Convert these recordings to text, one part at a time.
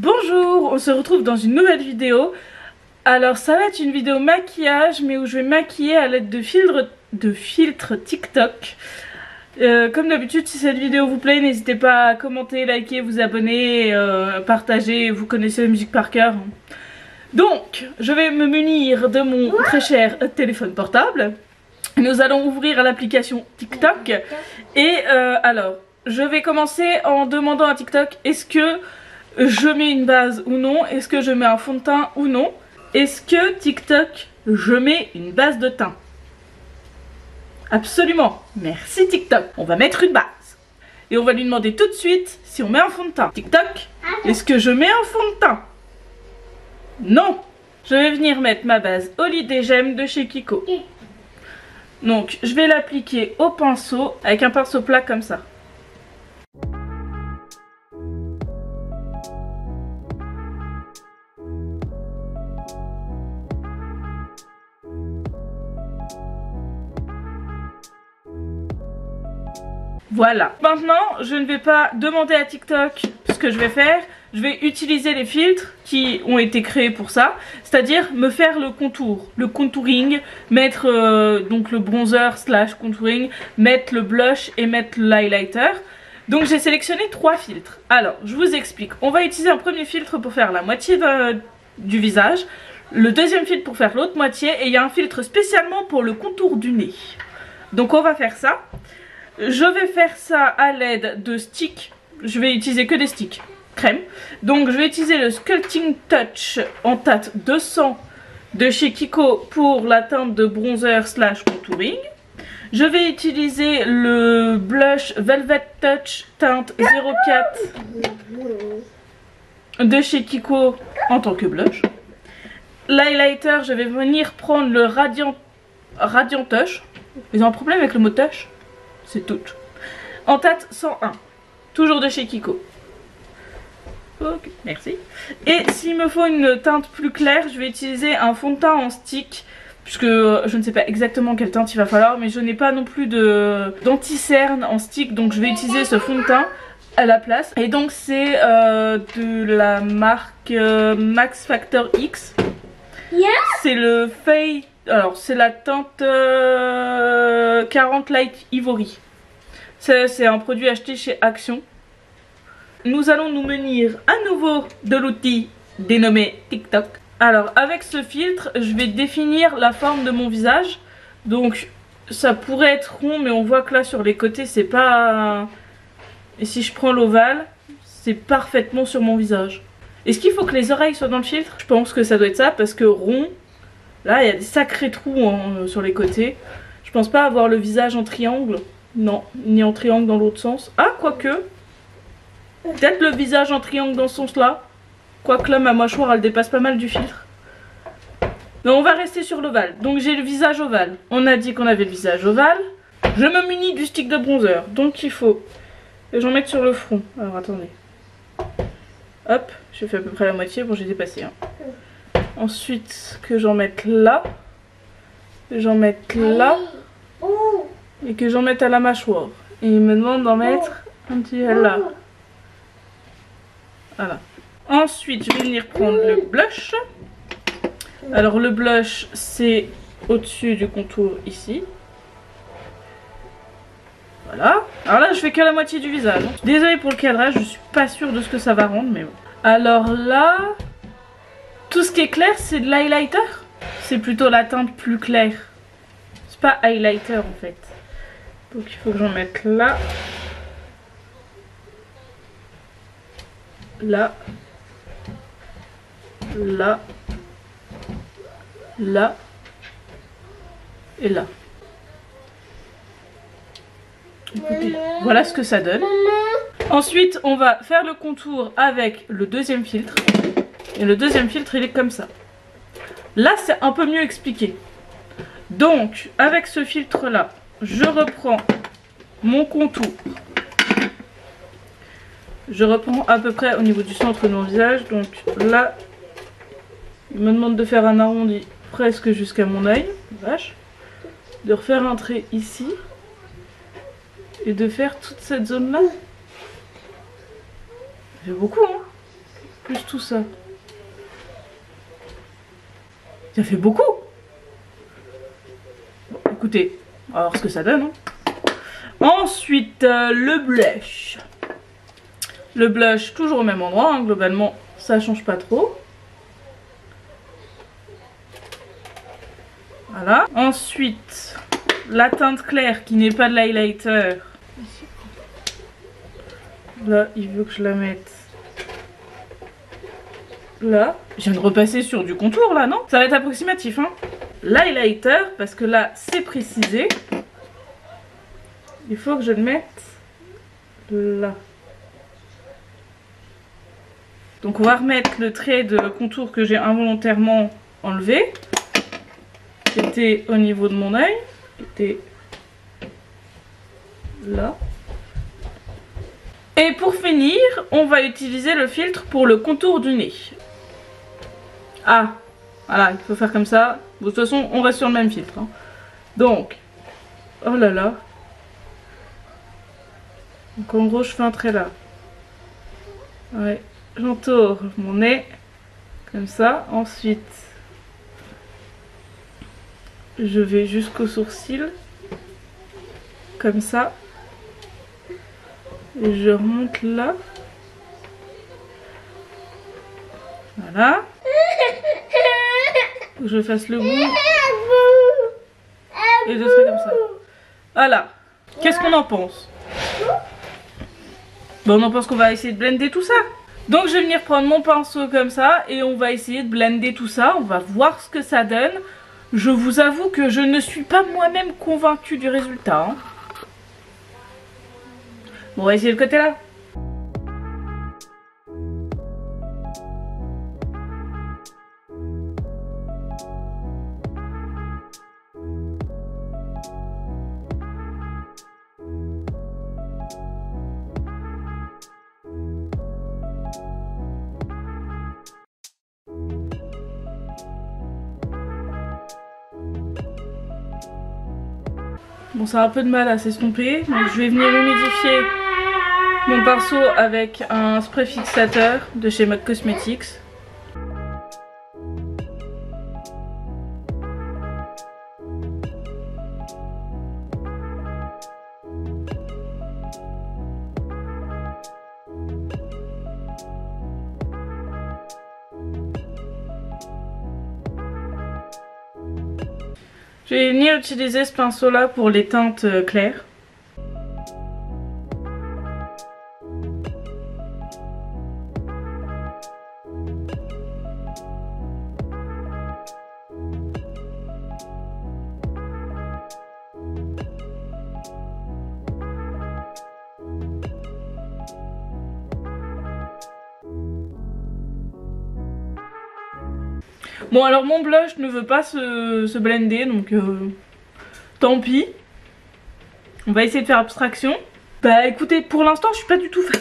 Bonjour, on se retrouve dans une nouvelle vidéo. Alors ça va être une vidéo maquillage, mais où je vais maquiller à l'aide de filtres TikTok. Comme d'habitude, si cette vidéo vous plaît, n'hésitez pas à commenter, liker, vous abonner, partager, vous connaissez la musique par cœur. Donc, je vais me munir de mon très cher téléphone portable. Nous allons ouvrir l'application TikTok. Et alors, je vais commencer en demandant à TikTok, est-ce que je mets une base ou non? Est-ce que je mets un fond de teint ou non? Est-ce que TikTok, je mets une base de teint? Absolument. Merci TikTok. On va mettre une base. Et on va lui demander tout de suite si on met un fond de teint. TikTok, est-ce que je mets un fond de teint? Non. Je vais venir mettre ma base Holiday Gem de chez Kiko. Donc, je vais l'appliquer au pinceau, avec un pinceau plat comme ça. Voilà. Maintenant, je ne vais pas demander à TikTok ce que je vais faire. Je vais utiliser les filtres qui ont été créés pour ça. C'est-à-dire me faire le contour, le contouring, mettre donc le bronzer slash contouring, mettre le blush et mettre l'highlighter. Donc j'ai sélectionné 3 filtres. Alors, je vous explique. On va utiliser un premier filtre pour faire la moitié du visage. Le deuxième filtre pour faire l'autre moitié. Et il y a un filtre spécialement pour le contour du nez. Donc on va faire ça. Je vais faire ça à l'aide de sticks. Je vais utiliser que des sticks crème. Donc je vais utiliser le Sculpting Touch en teinte 200 de chez Kiko pour la teinte de bronzer slash contouring. Je vais utiliser le blush Velvet Touch teinte 04 de chez Kiko en tant que blush. L'highlighter, je vais venir prendre le Radiant Touch. Ils ont un problème avec le mot touch? C'est tout. En teinte 101. Toujours de chez Kiko. Ok, merci. Et s'il me faut une teinte plus claire, je vais utiliser un fond de teint en stick. Puisque je ne sais pas exactement quelle teinte il va falloir. Mais je n'ai pas non plus d'anti-cerne en stick. Donc je vais utiliser ce fond de teint à la place. Et donc c'est de la marque Max Factor X. Yeah. C'est le Fade. Alors c'est la teinte 40 Light Ivory. C'est un produit acheté chez Action. Nous allons nous munir à nouveau de l'outil dénommé TikTok. Alors avec ce filtre, je vais définir la forme de mon visage. Donc ça pourrait être rond, mais on voit que là sur les côtés c'est pas... Et si je prends l'ovale, c'est parfaitement sur mon visage. Est-ce qu'il faut que les oreilles soient dans le filtre? Je pense que ça doit être ça, parce que rond, là il y a des sacrés trous sur les côtés. Je pense pas avoir le visage en triangle. Non, ni en triangle dans l'autre sens. Ah, quoique. Peut-être le visage en triangle dans ce sens-là. Quoique là, ma mâchoire, elle dépasse pas mal du filtre. Mais on va rester sur l'ovale. Donc j'ai le visage ovale. On a dit qu'on avait le visage ovale. Je me munis du stick de bronzer. Donc il faut que j'en mette sur le front. Alors attendez. Hop, j'ai fait à peu près la moitié. Bon, j'ai dépassé. Hein. Ensuite, que j'en mette là. Que j'en mette là. Et que j'en mette à la mâchoire. Et il me demande d'en mettre un petit là. Voilà. Ensuite, je vais venir prendre le blush. Alors le blush, c'est au-dessus du contour ici. Voilà. Alors là, je fais que la moitié du visage. Désolée pour le cadrage, je suis pas sûre de ce que ça va rendre, mais bon. Alors là, tout ce qui est clair, c'est de l'highlighter. C'est plutôt la teinte plus claire. C'est pas highlighter en fait. Donc il faut que j'en mette là. Là. Là. Là. Et là. Écoutez, voilà ce que ça donne. Ensuite, on va faire le contour avec le deuxième filtre. Et le deuxième filtre, il est comme ça. Là, c'est un peu mieux expliqué. Donc, avec ce filtre-là, je reprends mon contour. Je reprends à peu près au niveau du centre de mon visage. Donc là, il me demande de faire un arrondi presque jusqu'à mon œil. Vache. De refaire un trait ici. Et de faire toute cette zone-là. Ça fait beaucoup, hein. plus tout ça. Ça fait beaucoup. Bon, écoutez, on va voir ce que ça donne. Hein. Ensuite, le blush. Le blush, toujours au même endroit, hein, globalement, ça change pas trop. Voilà. Ensuite, la teinte claire qui n'est pas de l'highlighter. Là, il veut que je la mette là. Je viens de repasser sur du contour là, non? Ça va être approximatif, hein. L'highlighter, parce que là, c'est précisé. Il faut que je le mette là. Donc on va remettre le trait de contour que j'ai involontairement enlevé. Qui était au niveau de mon œil. Qui était là. Et pour finir, on va utiliser le filtre pour le contour du nez. Ah, voilà, il faut faire comme ça. Bon, de toute façon, on reste sur le même filtre. Hein. Donc, oh là là. Donc en gros, je fais un trait là. Ouais, j'entoure mon nez. Comme ça. Ensuite, je vais jusqu'au sourcil. Comme ça. Et je remonte là. Voilà. Faut que je fasse le bout. Et je ferai comme ça. Voilà. Qu'est-ce qu'on en pense? Bon, on en pense qu'on va essayer de blender tout ça. Donc je vais venir prendre mon pinceau comme ça. Et on va essayer de blender tout ça. On va voir ce que ça donne. Je vous avoue que je ne suis pas moi-même convaincue du résultat. Hein. Bon, on va essayer le côté là. Bon, ça a un peu de mal à s'estomper, donc je vais venir humidifier mon pinceau avec un spray fixateur de chez MAC Cosmetics. Je vais venir utiliser ce pinceau là pour les teintes claires. Bon, alors mon blush ne veut pas se blender, donc tant pis. On va essayer de faire abstraction. Bah écoutez, pour l'instant je suis pas du tout fan.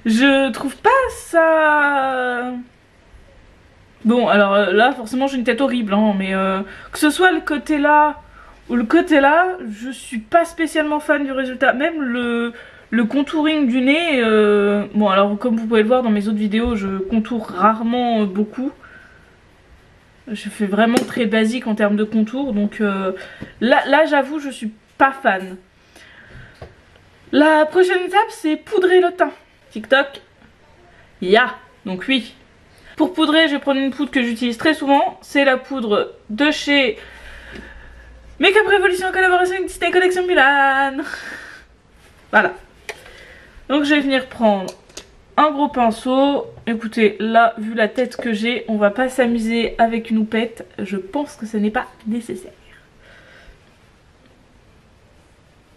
Je trouve pas ça... Bon, alors là forcément j'ai une tête horrible, hein, mais que ce soit le côté là ou le côté là, je suis pas spécialement fan du résultat. Même le contouring du nez, bon alors comme vous pouvez le voir dans mes autres vidéos, je contourne rarement beaucoup. Je fais vraiment très basique en termes de contour, donc là j'avoue je suis pas fan. La prochaine étape c'est poudrer le teint. TikTok, donc oui. Pour poudrer je vais prendre une poudre que j'utilise très souvent, c'est la poudre de chez Makeup Revolution en collaboration avec Disney Collection Milan. Voilà. Donc je vais venir prendre un gros pinceau. Écoutez, là, vu la tête que j'ai, on va pas s'amuser avec une houppette. Je pense que ce n'est pas nécessaire.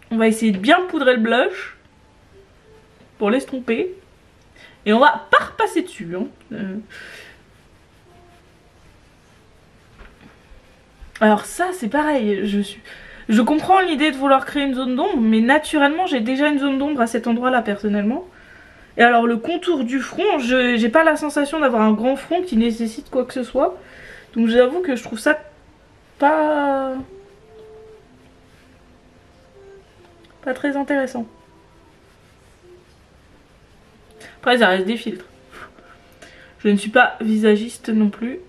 On va essayer de bien poudrer le blush pour l'estomper. Et on va pas repasser dessus. Hein. Alors ça, c'est pareil. Je comprends l'idée de vouloir créer une zone d'ombre, mais naturellement, j'ai déjà une zone d'ombre à cet endroit-là, personnellement. Et alors le contour du front, j'ai pas la sensation d'avoir un grand front qui nécessite quoi que ce soit. Donc j'avoue que je trouve ça pas très intéressant. Après ça reste des filtres. Je ne suis pas visagiste non plus.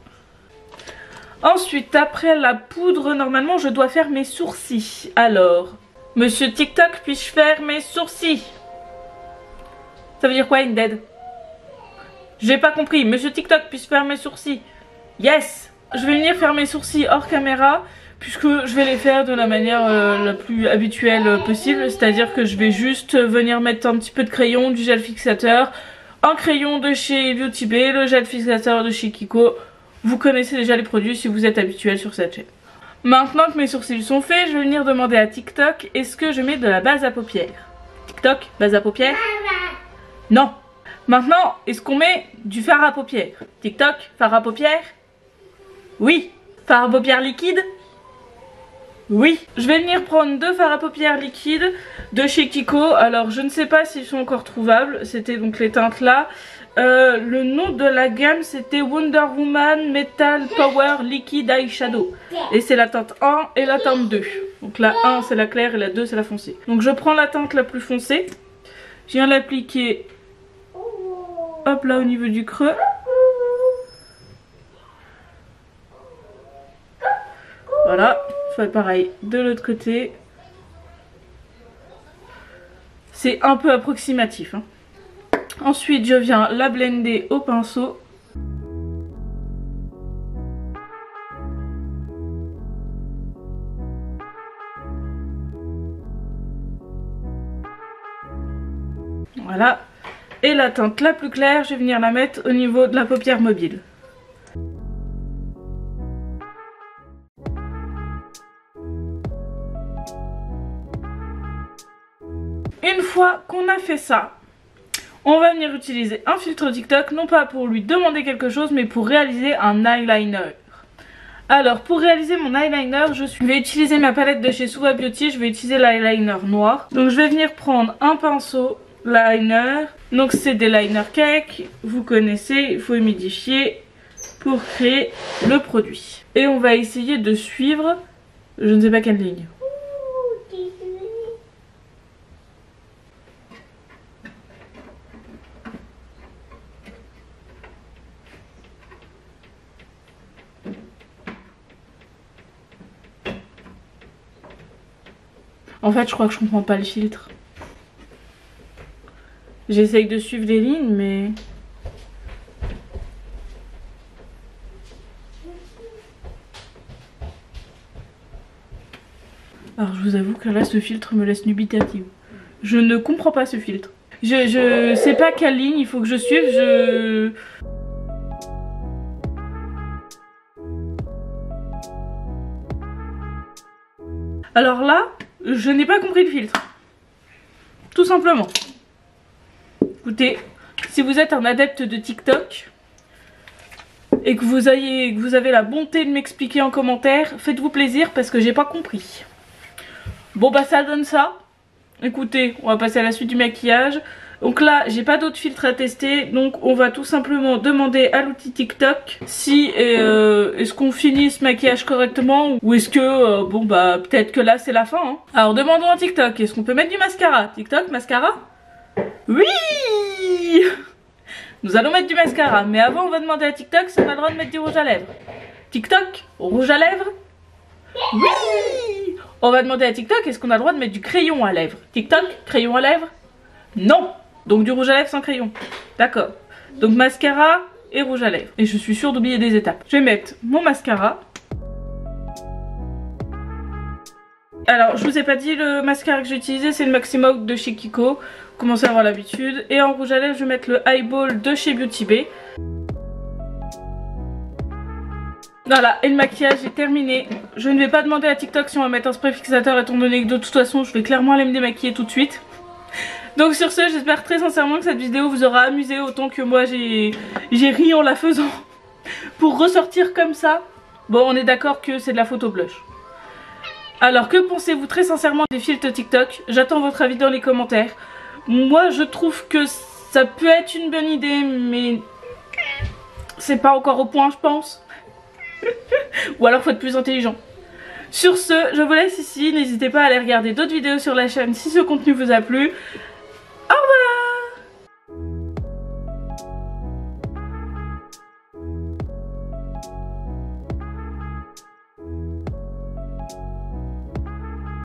Ensuite, après la poudre, normalement je dois faire mes sourcils. Alors, Monsieur TikTok, puis-je faire mes sourcils? Ça veut dire quoi, Indeed? J'ai pas compris. Monsieur TikTok, puis-je faire mes sourcils? Yes! Je vais venir faire mes sourcils hors caméra, puisque je vais les faire de la manière la plus habituelle possible. C'est-à-dire que je vais juste venir mettre un petit peu de crayon, du gel fixateur, un crayon de chez Beauty Bay, le gel fixateur de chez Kiko. Vous connaissez déjà les produits si vous êtes habituel sur cette chaîne. Maintenant que mes sourcils sont faits, je vais venir demander à TikTok, est-ce que je mets de la base à paupières? TikTok, base à paupières? Non. Maintenant, est-ce qu'on met du fard à paupières? TikTok, fard à paupières? Oui. Fard à paupières liquide? Oui. Je vais venir prendre 2 fards à paupières liquides de chez Kiko. Alors, je ne sais pas s'ils sont encore trouvables. C'était donc les teintes là. Le nom de la gamme c'était Wonder Woman Metal Power Liquid Eyeshadow. Et c'est la teinte 1 et la teinte 2. Donc la 1 c'est la claire et la 2 c'est la foncée. Donc je prends la teinte la plus foncée. Je viens l'appliquer, hop là au niveau du creux. Voilà, je fais pareil de l'autre côté. C'est un peu approximatif hein. Ensuite je viens la blender au pinceau. Voilà. Et la teinte la plus claire, je vais venir la mettre au niveau de la paupière mobile. Une fois qu'on a fait ça, on va venir utiliser un filtre TikTok, non pas pour lui demander quelque chose, mais pour réaliser un eyeliner. Alors, pour réaliser mon eyeliner, je vais utiliser ma palette de chez Suva Beauty, je vais utiliser l'eyeliner noir. Donc je vais venir prendre un pinceau liner. Donc c'est des liner cake, vous connaissez, il faut humidifier pour créer le produit. Et on va essayer de suivre, je ne sais pas quelle ligne. En fait, je crois que je comprends pas le filtre. J'essaye de suivre les lignes, mais... Alors, je vous avoue que là, ce filtre me laisse dubitative. Je ne comprends pas ce filtre. Je sais pas quelle ligne il faut que je suive, Alors là, je n'ai pas compris le filtre. Tout simplement. Écoutez, si vous êtes un adepte de TikTok et que vous avez la bonté de m'expliquer en commentaire, faites-vous plaisir parce que j'ai pas compris. Bon bah ça donne ça. Écoutez, on va passer à la suite du maquillage. Donc là, j'ai pas d'autres filtres à tester, donc on va tout simplement demander à l'outil TikTok si est-ce qu'on finit ce maquillage correctement ou est-ce que, bon bah peut-être que là c'est la fin hein. Alors demandons à TikTok, est-ce qu'on peut mettre du mascara? TikTok, mascara? Oui! Nous allons mettre du mascara, mais avant on va demander à TikTok si on a le droit de mettre du rouge à lèvres. TikTok, rouge à lèvres? Oui! On va demander à TikTok est-ce qu'on a le droit de mettre du crayon à lèvres. TikTok, crayon à lèvres? Non! Donc du rouge à lèvres sans crayon. D'accord. Donc mascara et rouge à lèvres. Et je suis sûre d'oublier des étapes. Je vais mettre mon mascara. Alors je vous ai pas dit le mascara que j'ai utilisé, c'est le Maximoc de chez Kiko. Vous commencez à avoir l'habitude. Et en rouge à lèvres je vais mettre le Eyeball de chez Beauty Bay. Voilà, et le maquillage est terminé. Je ne vais pas demander à TikTok si on va mettre un spray fixateur étant donné que de toute façon je vais clairement aller me démaquiller tout de suite. Donc sur ce, j'espère très sincèrement que cette vidéo vous aura amusé autant que moi j'ai ri en la faisant. Pour ressortir comme ça, bon on est d'accord que c'est de la photo blush. Alors que pensez-vous très sincèrement des filtres TikTok? J'attends votre avis dans les commentaires. Moi je trouve que ça peut être une bonne idée mais c'est pas encore au point je pense. Ou alors faut être plus intelligent. Sur ce, je vous laisse ici, n'hésitez pas à aller regarder d'autres vidéos sur la chaîne si ce contenu vous a plu.